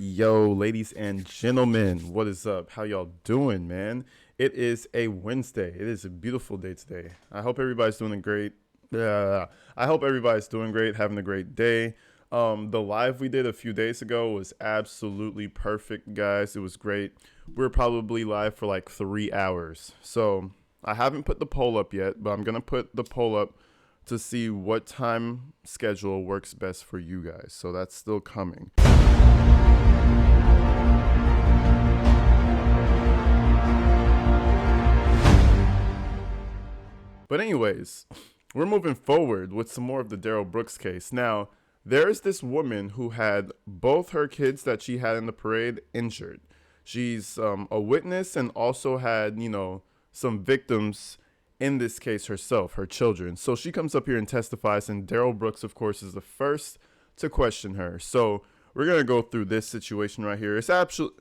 Yo, ladies and gentlemen, what is up? How y'all doing, man? It is a Wednesday. It is a beautiful day today. I hope everybody's doing great. I hope everybody's doing great, having a great day. The live we did a few days ago was absolutely perfect, guys. It was great. We're probably live for like 3 hours. So I haven't put the poll up yet, but I'm gonna put the poll up to see what time schedule works best for you guys. So that's still coming. But anyways, we're moving forward with some more of the Darrell Brooks case. Now, there's this woman who had both her kids that she had in the parade injured. She's a witness and also had, some victims in this case herself, her children. So she comes up here and testifies, and Darrell Brooks, of course, is the first to question her. So we're gonna go through this situation right here. It's actually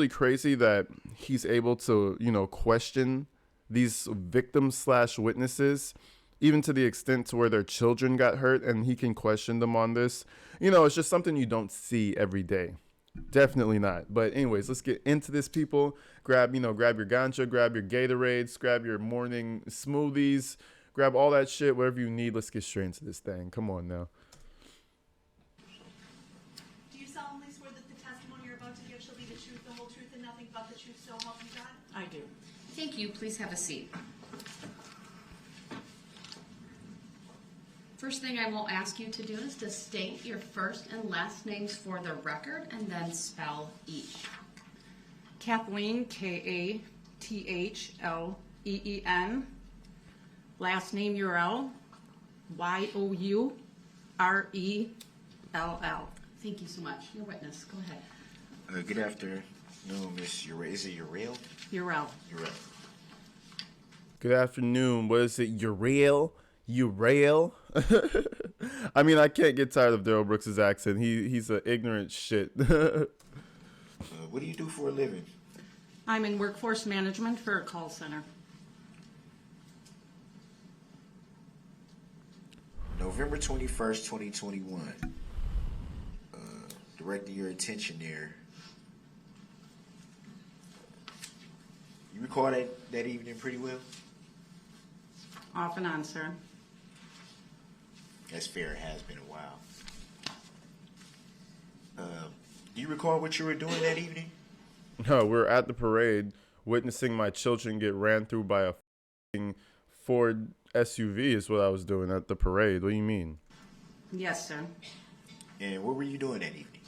crazy that he's able to, question these victims slash witnesses, even to the extent to where their children got hurt, and he can question them on this. It's just something you don't see every day. Definitely not. But anyways, let's get into this, people. Grab your ganja, grab your Gatorades, grab your morning smoothies, grab all that shit, whatever you need. Let's get straight into this thing. Come on now. Do you solemnly swear that the testimony you're about to give shall be the truth, the whole truth, and nothing but the truth, so help you God? I do. Thank you. Please have a seat. First thing I will ask you to do is to state your first and last names for the record and then spell each. Kathleen, K-A-T-H-L-E-E-N. Last name Urell, Y-O-U-R-E-L-L. Thank you so much. Your witness. Go ahead. Good afternoon, Miss Urell. Is it Urell? Urell. Urell. Good afternoon. What is it? Urell? I mean, I can't get tired of Darrell Brooks' accent. He's an ignorant shit. What do you do for a living? I'm in workforce management for a call center. November 21st, 2021. Directing your attention there. You recall that evening pretty well? Off and on, sir. That's fair. It has been a while. Do you recall what you were doing that evening? No, we're at the parade witnessing my children get ran through by a f***ing Ford SUV is what I was doing at the parade. What do you mean? Yes, sir. And what were you doing that evening?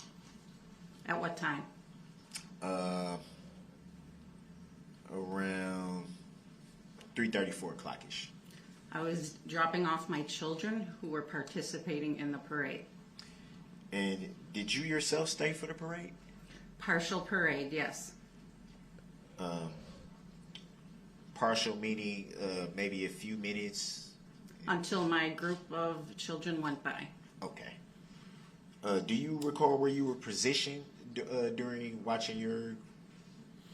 At what time? Around 3:30, 4 o'clock-ish. I was dropping off my children who were participating in the parade. And did you yourself stay for the parade? Partial parade, yes. Partial meaning maybe a few minutes? Until my group of children went by. Okay. Do you recall where you were positioned during watching your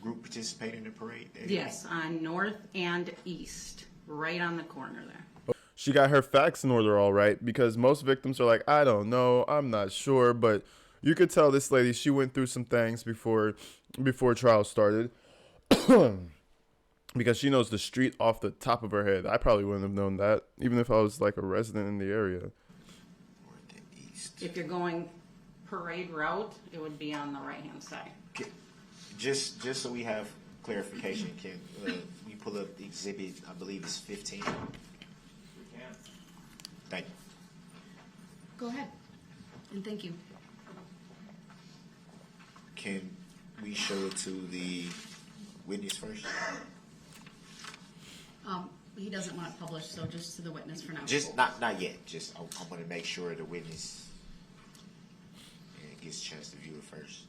group participate in the parade? Yes, on north and east, right on the corner there. She got her facts in order, all right, because most victims are like, I don't know, I'm not sure, but you could tell this lady, she went through some things before trial started, because she knows the street off the top of her head. I probably wouldn't have known that, even if I was like a resident in the area. North and east. If you're going parade route, it would be on the right-hand side. Just so we have clarification, can we pull up the exhibit? I believe it's 15. We can. Thank you. Go ahead. And thank you. Can we show it to the witness first? He doesn't want it published, so just to the witness for now. Just not yet. Just I want to make sure the witness gets a chance to view it first.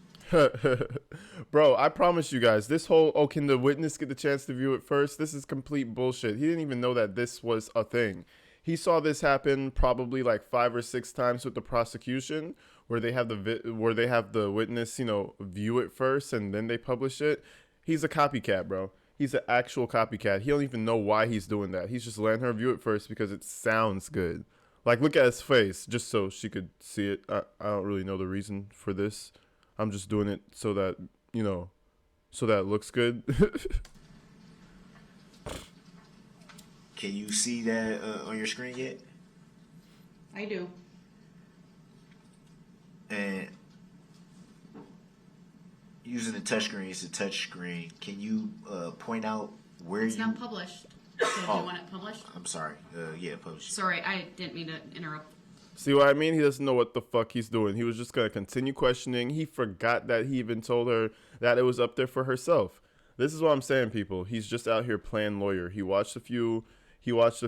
Bro, I promise you guys, this whole, can the witness get the chance to view it first? This is complete bullshit. He didn't even know that this was a thing. He saw this happen probably like 5 or 6 times with the prosecution, where they have the witness, view it first and then they publish it. He's a copycat, bro. He's an actual copycat. He don't even know why he's doing that. He's just letting her view it first because it sounds good. Like, look at his face, just so she could see it. I don't really know the reason for this. I'm just doing it so that, so that it looks good. Can you see that on your screen yet? I do. And using the touchscreen, it's a touchscreen. Can you point out where It's you? not published. So do Oh. you want it published? I'm sorry. Yeah, publish. Sorry, I didn't mean to interrupt. See what I mean? He doesn't know what the fuck he's doing. He was just gonna continue questioning. He forgot that he even told her that it was up there for herself. This is what I'm saying, people. He's just out here playing lawyer. He watched a few. What's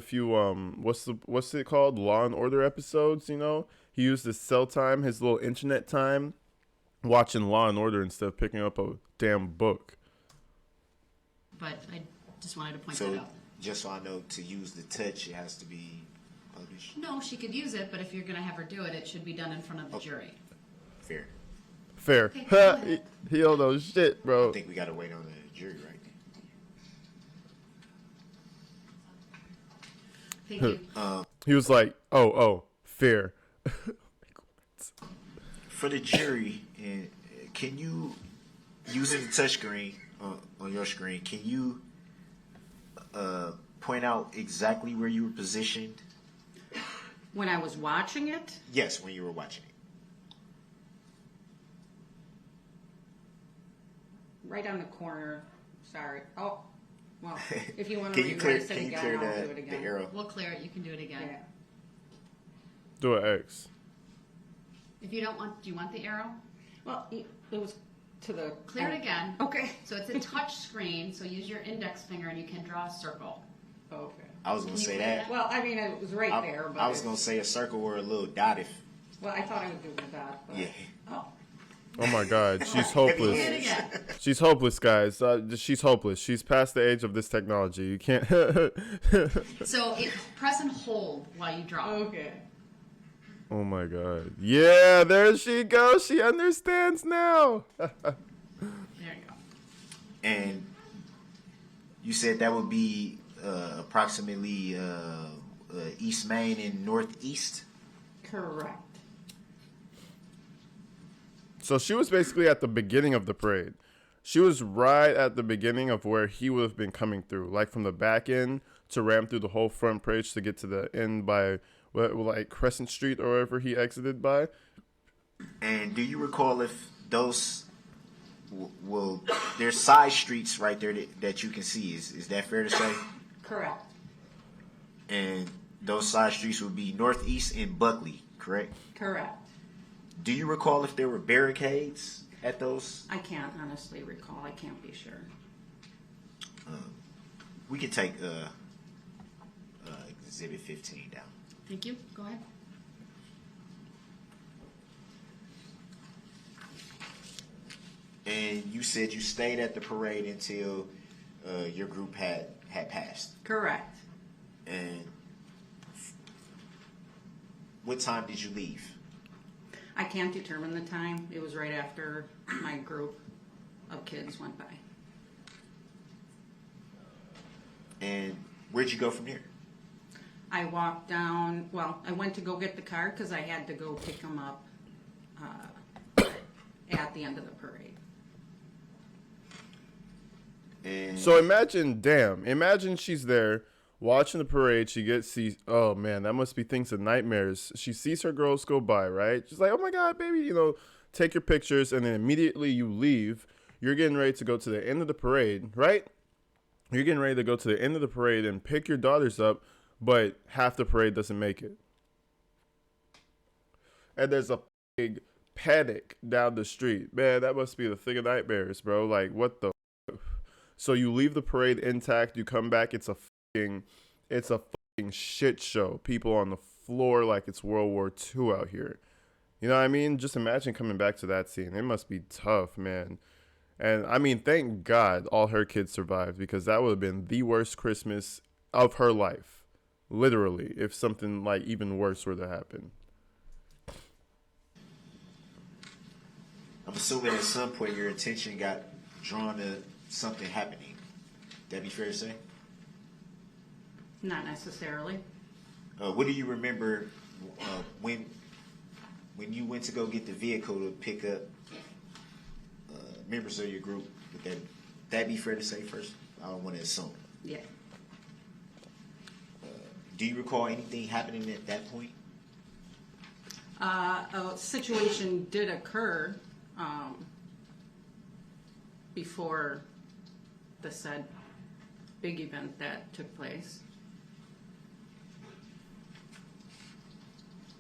it called? Law and Order episodes. He used his cell time, his little internet time, watching Law and Order instead of picking up a damn book. But I just wanted to point So that out. just so I know, to use the touch, it has to be published. No, she could use it, but if you're going to have her do it, it should be done in front of the jury. Fair. Fair. Okay, go ahead. he don't know shit, bro. I think we gotta wait on the jury, right? Thank you. He was like, oh, fair. For the jury, and can you, using the touchscreen on your screen, can you point out exactly where you were positioned? When I was watching it, Yes, when you were watching it. right on the corner. Sorry. Oh, well, if you want Can to you clear? reverse it Can you again, clear I'll do it the again. arrow? We'll clear it. You can do it again. Yeah. Do an X. If you don't want, do you want the arrow? Well, it was to the Clear it again. Okay. So it's a touch screen, so use your index finger and you can draw a circle. Okay. I was gonna Can you say clear that. Well, I mean, it was right there, but I was gonna say a circle or a little dot if. well, I thought I would do with that. But, Yeah. Oh. Oh my God, she's Do it hopeless. again. She's hopeless, guys. She's hopeless. She's past the age of this technology. You can't. So press and hold while you draw. Okay. Oh my God. Yeah, there she goes. She understands now. There you go. And you said that would be approximately East Main and Northeast. Correct. So she was basically at the beginning of the parade. She was right at the beginning of where he would have been coming through, like from the back end to ram through the whole front parade to get to the end by like Crescent Street or wherever he exited by. And do you recall if those well, there's side streets right there that you can see? Is that fair to say? Correct. And those side streets would be Northeast and Buckley, correct? Correct. Do you recall if there were barricades at those? I can't honestly recall. I can't be sure. We could take Exhibit 15 down. Thank you. Go ahead. And you said you stayed at the parade until your group had passed. Correct. And what time did you leave? I can't determine the time. It was right after my group of kids went by. And where'd you go from here? I walked down, well, I went to go get the car because I had to go pick them up at the end of the parade. And So imagine she's there watching the parade. Sees, oh man, that must be things of nightmares. She sees her girls go by, right? She's like, oh my God, baby, take your pictures. And then immediately you leave. You're getting ready to go to the end of the parade, right? You're getting ready to go to the end of the parade and pick your daughters up, but half the parade doesn't make it. And there's a big panic down the street. Man, that must be the thing of nightmares, bro. Like, what the So you leave the parade intact, you come back, it's a fucking shit show. People on the floor like it's World War II out here. You know what I mean? Just imagine coming back to that scene. It must be tough, man. And I mean, thank God all her kids survived, because that would have been the worst Christmas of her life. Literally, if something like even worse were to happen. I'm assuming at some point your attention got drawn to something happening. That'd be fair to say? Not necessarily. What do you remember when you went to go get the vehicle to pick up members of your group, would that be fair to say first? I don't want to assume. Yeah. Do you recall anything happening at that point? A situation did occur before the said big event that took place.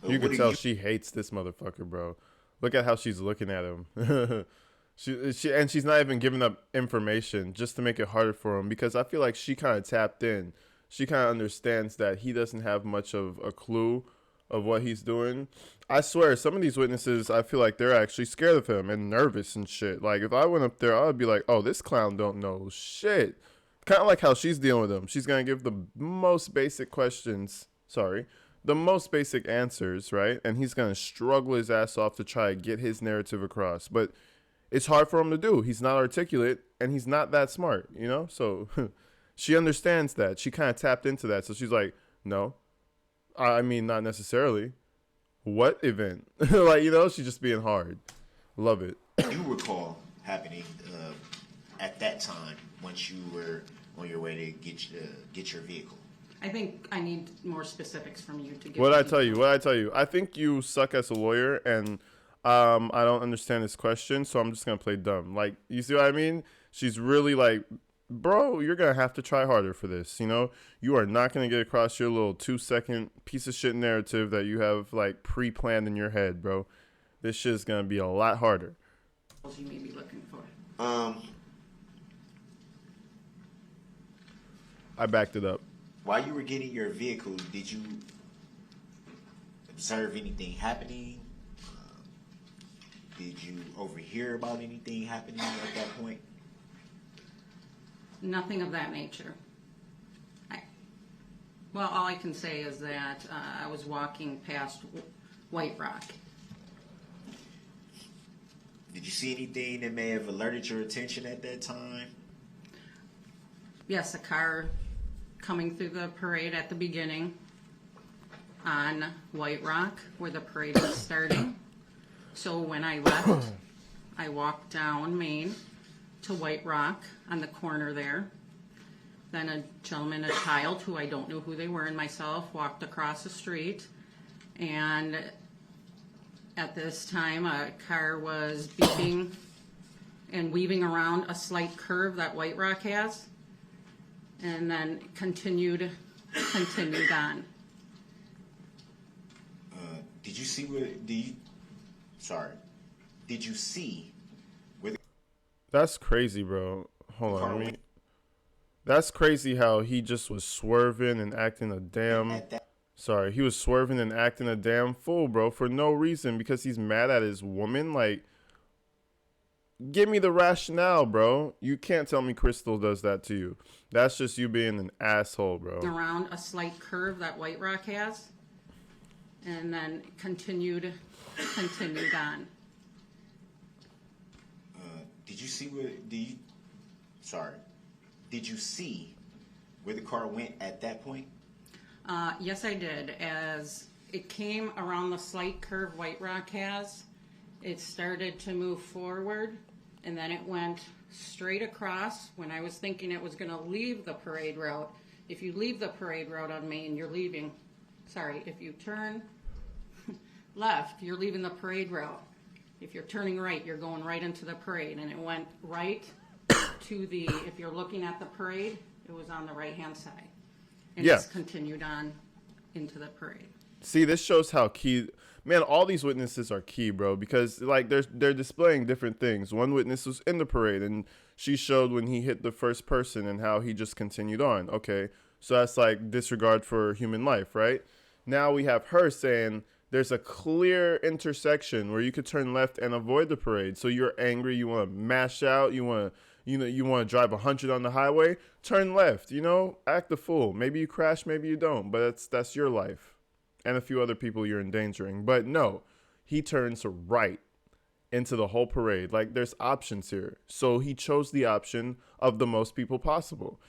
You What could do tell she hates this motherfucker, bro. Look at how she's looking at him. And she's not even giving up information just to make it harder for him, because I feel like she kind of tapped in. She kind of understands that he doesn't have much of a clue of what he's doing. I swear, some of these witnesses, I feel like they're actually scared of him and nervous and shit. Like, if I went up there, I'd be like, oh, this clown don't know shit. Kind of like how she's dealing with him. She's going to give the most basic questions. Sorry. The most basic answers, right? And he's going to struggle his ass off to try to get his narrative across. But it's hard for him to do. He's not articulate, and he's not that smart, you know? So she understands that. She kind of tapped into that. So she's like, no. I mean, not necessarily. What event? Like, you know, she's just being hard. Love it. do you recall happening at that time once you were on your way to get your vehicle? I think I need more specifics from you to get. What I tell you? I think you suck as a lawyer, and I don't understand this question, so I'm just gonna play dumb. Like, you see what I mean? She's really like, bro, you're gonna have to try harder for this. You know, you are not gonna get across your little 2-second piece of shit narrative that you have like pre-planned in your head, bro. This shit is gonna be a lot harder. You may be looking for. I backed it up. While you were getting your vehicle, did you observe anything happening? Did you overhear about anything happening at that point? Nothing of that nature. Well, all I can say is that I was walking past White Rock. Did you see anything that may have alerted your attention at that time? Yes, a car coming through the parade at the beginning on White Rock where the parade was starting. So when I left, I walked down Main to White Rock on the corner there. Then a gentleman, a child, who I don't know who they were, and myself walked across the street. And at this time, a car was beeping and weaving around a slight curve that White Rock has, and then continued on. Did you see where? Did you see where the That's crazy, bro. Hold car on, went? That's crazy how he just was swerving and acting a damn. At that, Sorry, he was swerving and acting a damn fool, bro, for no reason, because he's mad at his woman. Like, give me the rationale, bro. You can't tell me Crystal does that to you. That's just you being an asshole, bro. Around a slight curve that White Rock has, and then continued on. did you see where? Did you see where the car went at that point? Yes, I did. As it came around the slight curve White Rock has, it started to move forward, and then it went straight across. When I was thinking it was going to leave the parade route, if you leave the parade route on Main, you're leaving. Sorry, if you turn left, you're leaving the parade route. If you're turning right, you're going right into the parade, and it went right to the, if you're looking at the parade, it was on the right-hand side. And Yeah. it's continued on into the parade. See, this shows how key, man, all these witnesses are key, bro, because like they're displaying different things. One witness was in the parade, and she showed when he hit the first person and how he just continued on. Okay, so that's like disregard for human life, right? Now we have her saying there's a clear intersection where you could turn left and avoid the parade. So you're angry, you want to mash out, you want to drive 100 on the highway, turn left, act the fool. Maybe you crash, maybe you don't, but that's your life and a few other people you're endangering. But no, he turns right into the whole parade. Like, there's options here. So he chose the option of the most people possible,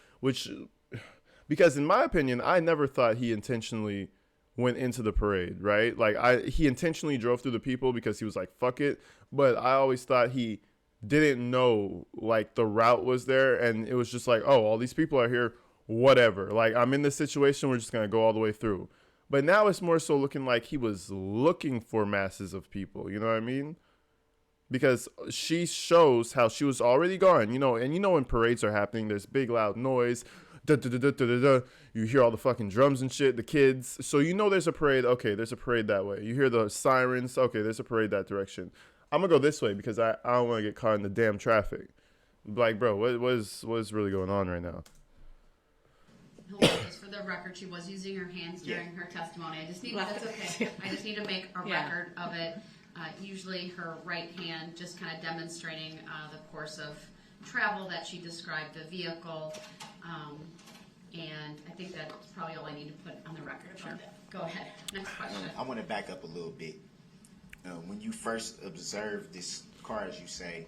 because in my opinion, I never thought he intentionally went into the parade, right? Like he intentionally drove through the people because he was like, fuck it. But I always thought he didn't know like the route was there, and it was just like, oh, all these people are here, whatever. Like I'm in this situation, we're just gonna go all the way through. But now it's more so looking like he was looking for masses of people. You know what I mean? Because she shows how she was already gone, you know, and you know when parades are happening, there's big loud noise. Da, da, da, da, da, da, da. You hear all the fucking drums and shit, the kids. So you know there's a parade. Okay, there's a parade that way. You hear the sirens. Okay, there's a parade that direction. I'm gonna go this way because I don't want to get caught in the damn traffic. Like, bro, what's really going on right now? Just for the record, she was using her hands during her testimony. That's okay. I just need to make a record of it. Usually her right hand just kind of demonstrating the course of travel that she described, the vehicle. And I think that's probably all I need to put on the record. Sure. Go ahead. Next question. I want to back up a little bit. When you first observed this car, as you say,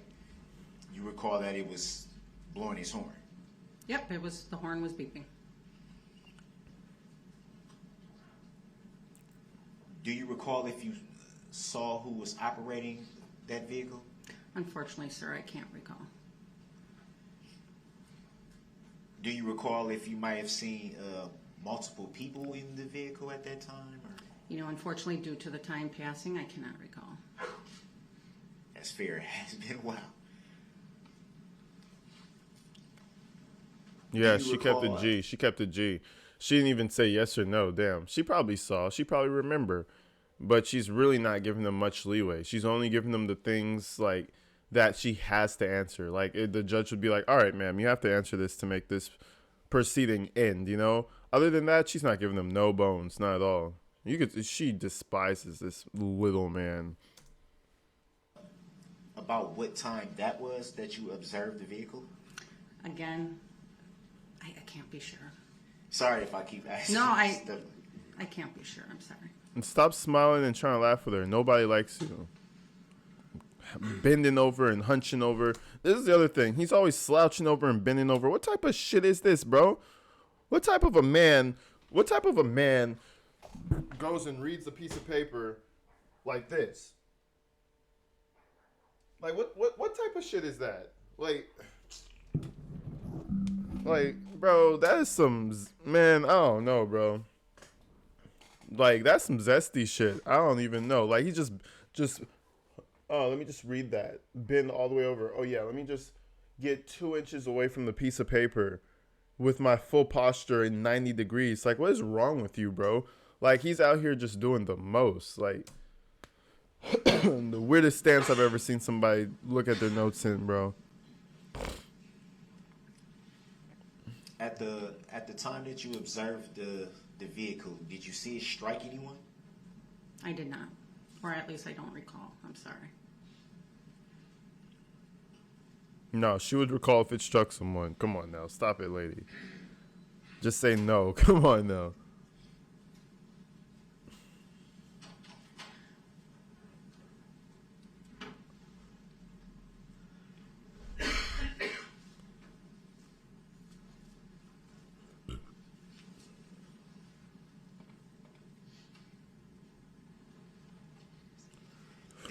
you recall that it was blowing its horn. Yep, the horn was beeping. Do you recall if you saw who was operating that vehicle? Unfortunately, sir, I can't recall. Do you recall if you might have seen multiple people in the vehicle at that time? Or? You know, unfortunately, due to the time passing, I cannot recall. That's fair. It has been a while. Yeah, she kept the G. She kept the G. She didn't even say yes or no. Damn. She probably saw. She probably remember. But she's really not giving them much leeway. She's only giving them the things like that she has to answer. Like the judge would be like, all right, ma'am, you have to answer this to make this proceeding end, you know? Other than that, she's not giving them no bones, not at all. She despises this little man. About what time that was that you observed the vehicle? Again, I can't be sure. Sorry if I keep asking. No, I can't be sure. I'm sorry. And stop smiling and trying to laugh with her. Nobody likes you. Bending over and hunching over. This is the other thing. He's always slouching over and bending over. What type of shit is this, bro? What type of a man goes and reads a piece of paper like this? Like what type of shit is that? Like bro, that is man, I don't know, bro. Like that's some zesty shit. I don't even know. Like he just oh, let me just read that. Bend all the way over. Oh yeah, let me just get 2 inches away from the piece of paper with my full posture in 90 degrees. Like what is wrong with you, bro? Like he's out here just doing the most. Like the weirdest stance I've ever seen somebody look at their notes in, bro. At the time that you observed the vehicle, did you see it strike anyone? I did not. Or at least I don't recall. I'm sorry. No, she would recall if it struck someone. Come on now. Stop it, lady. Just say no. Come on now.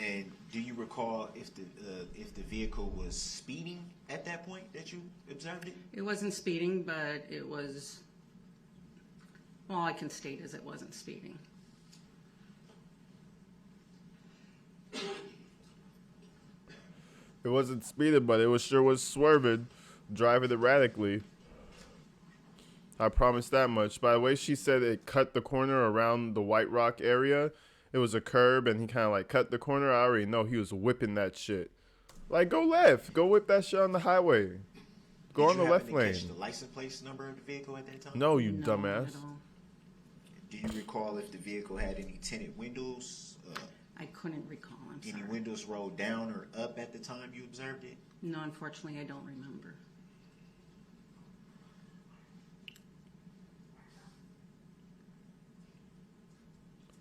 And do you recall if the vehicle was speeding at that point that you observed it? It wasn't speeding, but it was. All I can state is it wasn't speeding. It wasn't speeding, but it sure was swerving, driving erratically. I promise that much. By the way, she said it cut the corner around the White Rock area. It was a curb, and he kind of like cut the corner. I already know he was whipping that shit. Like, go left. Go whip that shit on the highway. Go on the left lane. Did you happen to catch the license plate number of the vehicle at that time? No, you No, dumbass. not at all. Do you recall if the vehicle had any tinted windows? I couldn't recall. I'm Any sorry. windows rolled down or up at the time you observed it? No, unfortunately, I don't remember.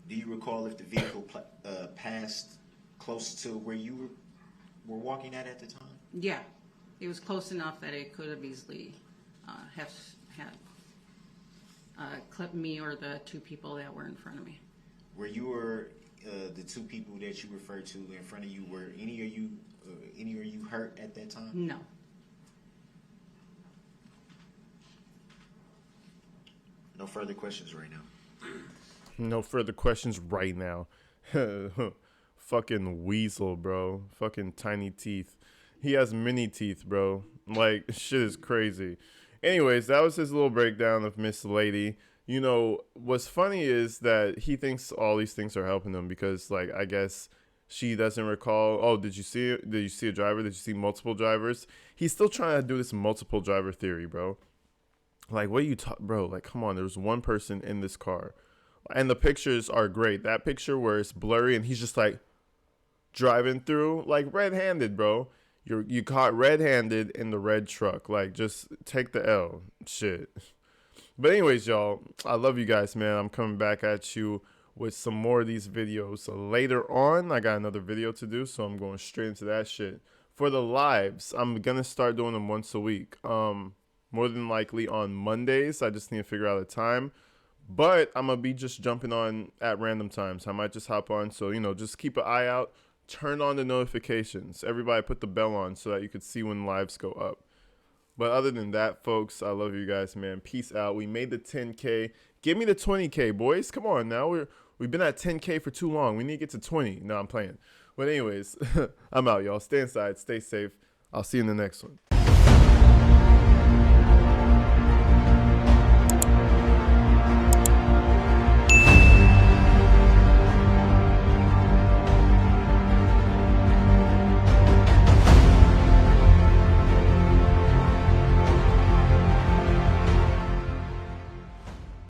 Do you recall if the vehicle passed close to where you were walking at the time? Yeah, it was close enough that it could have easily have clip me or the two people that were in front of me. Were the two people that you referred to in front of you? Were any of you hurt at that time? No. No further questions right now. No further questions right now. Fucking weasel, bro. Fucking tiny teeth. He has mini teeth, bro. Like, shit is crazy. Anyways, that was his little breakdown of Miss Lady. You know, what's funny is that he thinks all these things are helping him because, like, I guess she doesn't recall. Oh, did you see it? Did you see a driver? Did you see multiple drivers? He's still trying to do this multiple driver theory, bro. Like, what are you bro? Like, come on. There's one person in this car, and the pictures are great. That picture where it's blurry and he's just like driving through, like red-handed, bro. You caught red-handed in the red truck. Like, just take the L. Shit. But anyways, y'all, I love you guys, man. I'm coming back at you with some more of these videos. So later on, I got another video to do, so I'm going straight into that shit. For the lives, I'm gonna start doing them once a week. More than likely on Mondays. I just need to figure out a time. But I'm gonna be just jumping on at random times. I might just hop on. So, you know, just keep an eye out. Turn on the notifications. Everybody put the bell on so that you could see when lives go up. But other than that, folks, I love you guys, man. Peace out. We made the 10K. Give me the 20K, boys. Come on now. We've been at 10K for too long. We need to get to 20. No, I'm playing. But anyways, I'm out, y'all. Stay inside. Stay safe. I'll see you in the next one.